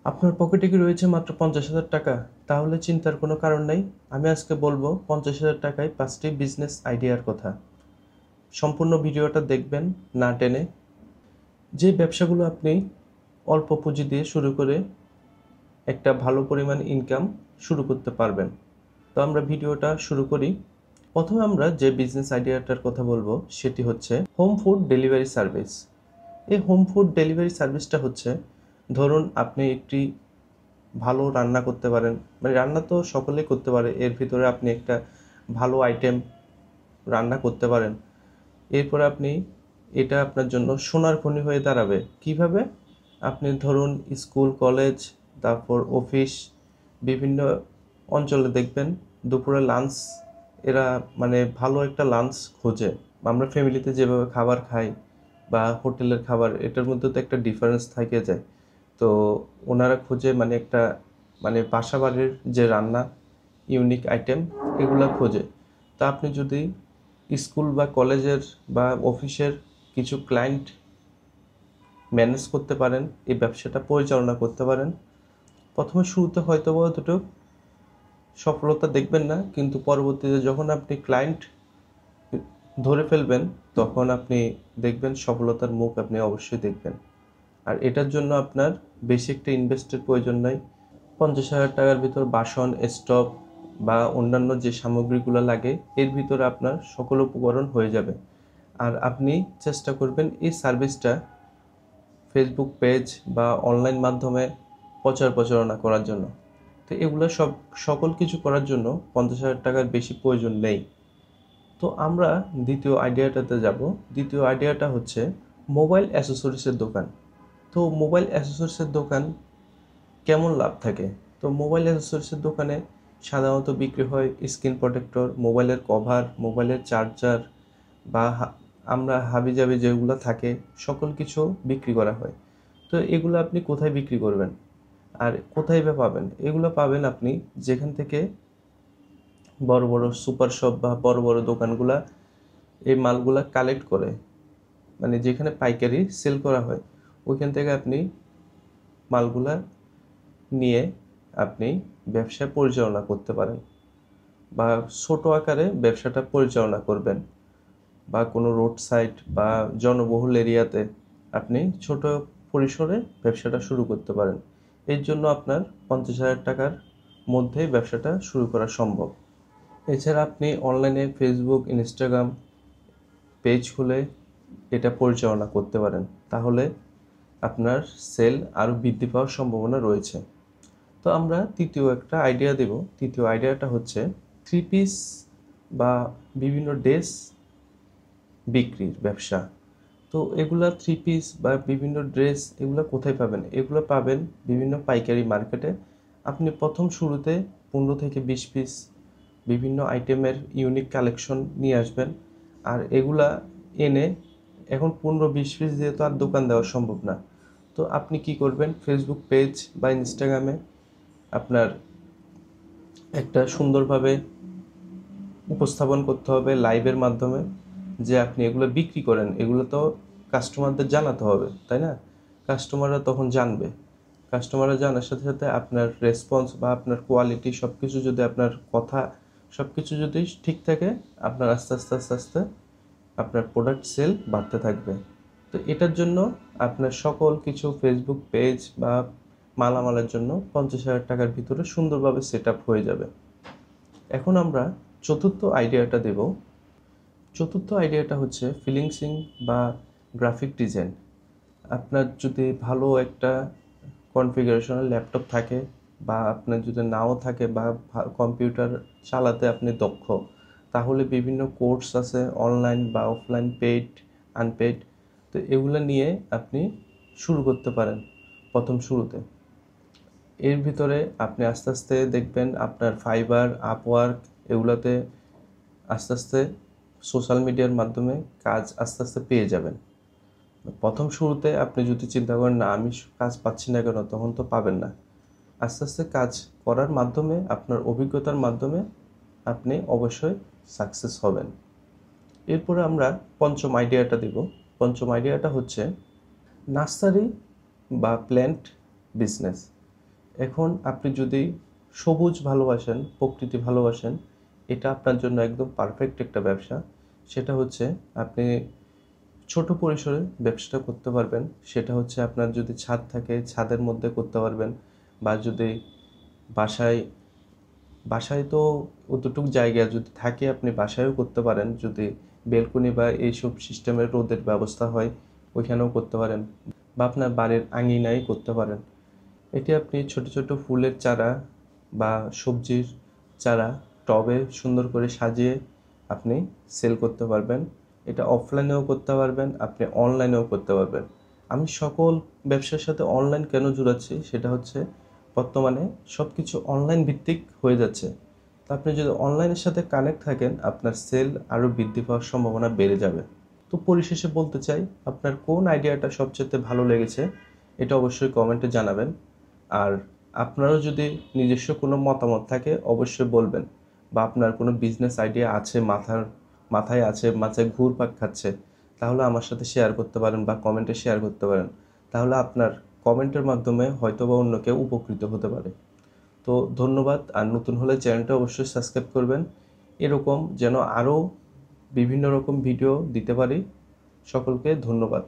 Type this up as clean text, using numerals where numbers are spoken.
আপনার পকেটে কি রয়েছে মাত্র 50,000 টাকা? তাহলে চিন্তার কোনো কারণ নাই। আমি আজকে বলবো 50,000 টাকায় 5টি বিজনেস আইডিয়ার কথা। সম্পূর্ণ ভিডিওটা দেখবেন না টেনে। যে ব্যবসাগুলো আপনি অল্প পুঁজি দিয়ে শুরু করে একটা ভালো পরিমাণ ইনকাম শুরু করতে পারবেন। তো আমরা ভিডিওটা শুরু করি। প্রথমে আমরা যে বিজনেস আইডিয়াটার কথা বলবো সেটি হচ্ছে হোম ফুড ডেলিভারি সার্ভিস। এই হোম ফুড ডেলিভারি সার্ভিসটা হচ্ছে, ধরুন আপনি একটি ভালো রান্না করতে পারেন, মানে রান্না তো সকলেই করতে পারে, এর ভিতরে আপনি একটা ভালো আইটেম রান্না করতে পারেন। এরপরে আপনি এটা আপনার জন্য সোনার খনি হয়ে দাঁড়াবে। কিভাবে? আপনি ধরুন স্কুল, কলেজ, তারপর অফিস, বিভিন্ন অঞ্চলে দেখবেন দুপুরে লাঞ্চ, এরা মানে ভালো একটা লাঞ্চ খোঁজে। আমরা ফ্যামিলিতে যেভাবে খাবার খাই বা হোটেলের খাবার, এটার মধ্যে তো একটা ডিফারেন্স থেকে যায়। তো ওনারা খোঁজে মানে একটা, মানে বাসা বাড়ির যে রান্না, ইউনিক আইটেম, এগুলা খোঁজে। তা আপনি যদি স্কুল বা কলেজের বা অফিসের কিছু ক্লায়েন্ট ম্যানেজ করতে পারেন, এই ব্যবসাটা পরিচালনা করতে পারেন, প্রথমে শুরুতে হয়তো বা দুটো সফলতা দেখবেন না, কিন্তু পরবর্তীতে যখন আপনি ক্লায়েন্ট ধরে ফেলবেন তখন আপনি দেখবেন সফলতার মুখ আপনি অবশ্যই দেখবেন। আর এটার জন্য আপনার বেশি একটা ইনভেস্টের প্রয়োজন নাই। 50,000 টাকার ভিতর বাসন, স্টোভ বা অন্যান্য যে সামগ্রীগুলো লাগে, এর ভিতরে আপনার সকল উপকরণ হয়ে যাবে। আর আপনি চেষ্টা করবেন এই সার্ভিসটা ফেসবুক পেজ বা অনলাইন মাধ্যমে প্রচার প্রচারণা করার জন্য। তো এগুলো সকল কিছু করার জন্য 50,000 টাকার বেশি প্রয়োজন নেই। তো আমরা দ্বিতীয় আইডিয়াটাতে যাব। দ্বিতীয় আইডিয়াটা হচ্ছে মোবাইল অ্যাসেসরিজের দোকান। তো মোবাইল অ্যাসেসরিজের দোকান কেমন লাভ থাকে? তো মোবাইল অ্যাসেসরিজের দোকানে সাধারণত বিক্রি হয় স্ক্রিন প্রোটেক্টর, মোবাইলের কভার, মোবাইলের চার্জার বা আমরা হাবিজাবি যেগুলো থাকে সকল কিছু বিক্রি করা হয়। তো এগুলো আপনি কোথায় বিক্রি করবেন আর কোথায় বা পাবেন? এগুলো পাবেন আপনি যেখান থেকে বড় বড় সুপার শপ বা বড় বড় দোকানগুলা এই মালগুলা কালেক্ট করে, মানে যেখানে পাইকারি সেল করা হয়, ওইখান থেকে আপনি মালগুলা নিয়ে আপনি ব্যবসা পরিচালনা করতে পারেন বা ছোট আকারে ব্যবসাটা পরিচালনা করবেন, বা কোনো রোড সাইড বা জনবহুল এরিয়াতে আপনি ছোট পরিসরে ব্যবসাটা শুরু করতে পারেন। এর জন্য আপনার 50,000 টাকার মধ্যে ব্যবসাটা শুরু করা সম্ভব। এছাড়া আপনি অনলাইনে ফেসবুক, ইনস্টাগ্রাম পেজ খুলে এটা পরিচালনা করতে পারেন, তাহলে আপনার সেল আরও বৃদ্ধি পাওয়ার সম্ভাবনা রয়েছে। তো আমরা তৃতীয় একটা আইডিয়া দেব। তৃতীয় আইডিয়াটা হচ্ছে থ্রি পিস বা বিভিন্ন ড্রেস বিক্রির ব্যবসা। তো এগুলা থ্রি পিস বা বিভিন্ন ড্রেস এগুলো কোথায় পাবেন? এগুলো পাবেন বিভিন্ন পাইকারি মার্কেটে। আপনি প্রথম শুরুতে 15 থেকে 20 পিস বিভিন্ন আইটেমের ইউনিক কালেকশন নিয়ে আসবেন। আর এগুলা এনে, এখন 15-20 পিস দিয়ে তো আর দোকান দেওয়া সম্ভব না। তো আপনি কি করবেন? ফেসবুক পেজ বা ইনস্টাগ্রামে আপনার একটা সুন্দরভাবে উপস্থাপন করতে হবে লাইভের মাধ্যমে যে আপনি এগুলো বিক্রি করেন। এগুলো তো কাস্টমারদের জানাতে হবে, তাই না? কাস্টমাররা তখন জানবে। কাস্টমাররা জানার সাথে সাথে আপনার রেসপন্স বা আপনার কোয়ালিটি সব কিছু, যদি আপনার কথা সব কিছু যদি ঠিক থাকে, আপনার আস্তে আস্তে আস্তে আস্তে আপনার প্রোডাক্ট সেল বাড়তে থাকবে। তো এটার জন্য আপনার সকল কিছু ফেসবুক পেজ বা মালামালের জন্য 50,000 টাকার ভিতরে সুন্দরভাবে সেট আপ হয়ে যাবে। এখন আমরা চতুর্থ আইডিয়াটা দেব। চতুর্থ আইডিয়াটা হচ্ছে ফ্রিল্যান্সিং বা গ্রাফিক ডিজাইন। আপনার যদি ভালো একটা কনফিগারেশনের ল্যাপটপ থাকে, বা আপনার যদি নাও থাকে, বা কম্পিউটার চালাতে আপনি দক্ষ, তাহলে বিভিন্ন কোর্স আছে অনলাইন বা অফলাইন, পেইড, আনপেইড। তো এগুলো নিয়ে আপনি শুরু করতে পারেন প্রথম শুরুতে। এর ভিতরে আপনি আস্তে আস্তে দেখবেন আপনার ফাইবার, আপওয়ার্ক, এগুলোতে আস্তে আস্তে সোশ্যাল মিডিয়ার মাধ্যমে কাজ আস্তে আস্তে পেয়ে যাবেন। প্রথম শুরুতে আপনি যদি চিন্তা করেন না আমি কাজ পাচ্ছি না কেন, তখন তো পাবেন না। আস্তে আস্তে কাজ করার মাধ্যমে, আপনার অভিজ্ঞতার মাধ্যমে আপনি অবশ্যই সাকসেস হবেন। এরপরে আমরা পঞ্চম আইডিয়াটা দেব। পঞ্চম আইডিয়াটা হচ্ছে নার্সারি বা প্ল্যান্ট বিজনেস। এখন আপনি যদি সবুজ ভালোবাসেন, প্রকৃতি ভালোবাসেন, এটা আপনার জন্য একদম পারফেক্ট একটা ব্যবসা। সেটা হচ্ছে আপনি ছোট পরিসরে ব্যবসাটা করতে পারবেন। সেটা হচ্ছে আপনার যদি ছাদ থাকে ছাদের মধ্যে করতে পারবেন, বা যদি বাসায় বাসায় তো অতটুক জায়গা যদি থাকে আপনি বাসায়ও করতে পারেন, যদি বেলকনি বা এইসব সিস্টেমের রোদের ব্যবস্থা হয় ওইখানেও করতে পারেন, বা আপনার বাড়ির আঙিনায় করতে পারেন। এটি আপনি ছোট ছোট ফুলের চারা বা সবজির চারা টবে সুন্দর করে সাজিয়ে আপনি সেল করতে পারবেন। এটা অফলাইনেও করতে পারবেন, আপনি অনলাইনেও করতে পারবেন। আমি সকল ব্যবসার সাথে অনলাইন কেন জুড়াচ্ছি সেটা হচ্ছে বর্তমানে সব কিছু অনলাইন ভিত্তিক হয়ে যাচ্ছে। তো আপনি যদি অনলাইনের সাথে কানেক্ট থাকেন আপনার সেল আরও বৃদ্ধি পাওয়ার সম্ভাবনা বেড়ে যাবে। তো পরিশেষে বলতে চাই, আপনার কোন আইডিয়াটা সবচেয়ে ভালো লেগেছে এটা অবশ্যই কমেন্টে জানাবেন। আর আপনারও যদি নিজস্ব কোনো মতামত থাকে অবশ্যই বলবেন, বা আপনার কোনো বিজনেস আইডিয়া আছে মাথায় ঘুরপাক খাচ্ছে, তাহলে আমার সাথে শেয়ার করতে পারেন বা কমেন্টে শেয়ার করতে পারেন। তাহলে আপনার কমেন্টের মাধ্যমে হয়তোবা অন্য কেউ উপকৃত হতে পারে। তো ধন্যবাদ। আর নতুন হলে চ্যানেলটা অবশ্যই সাবস্ক্রাইব করবেন, এরকম যেন আরও বিভিন্ন রকম ভিডিও দিতে পারি। সকলকে ধন্যবাদ।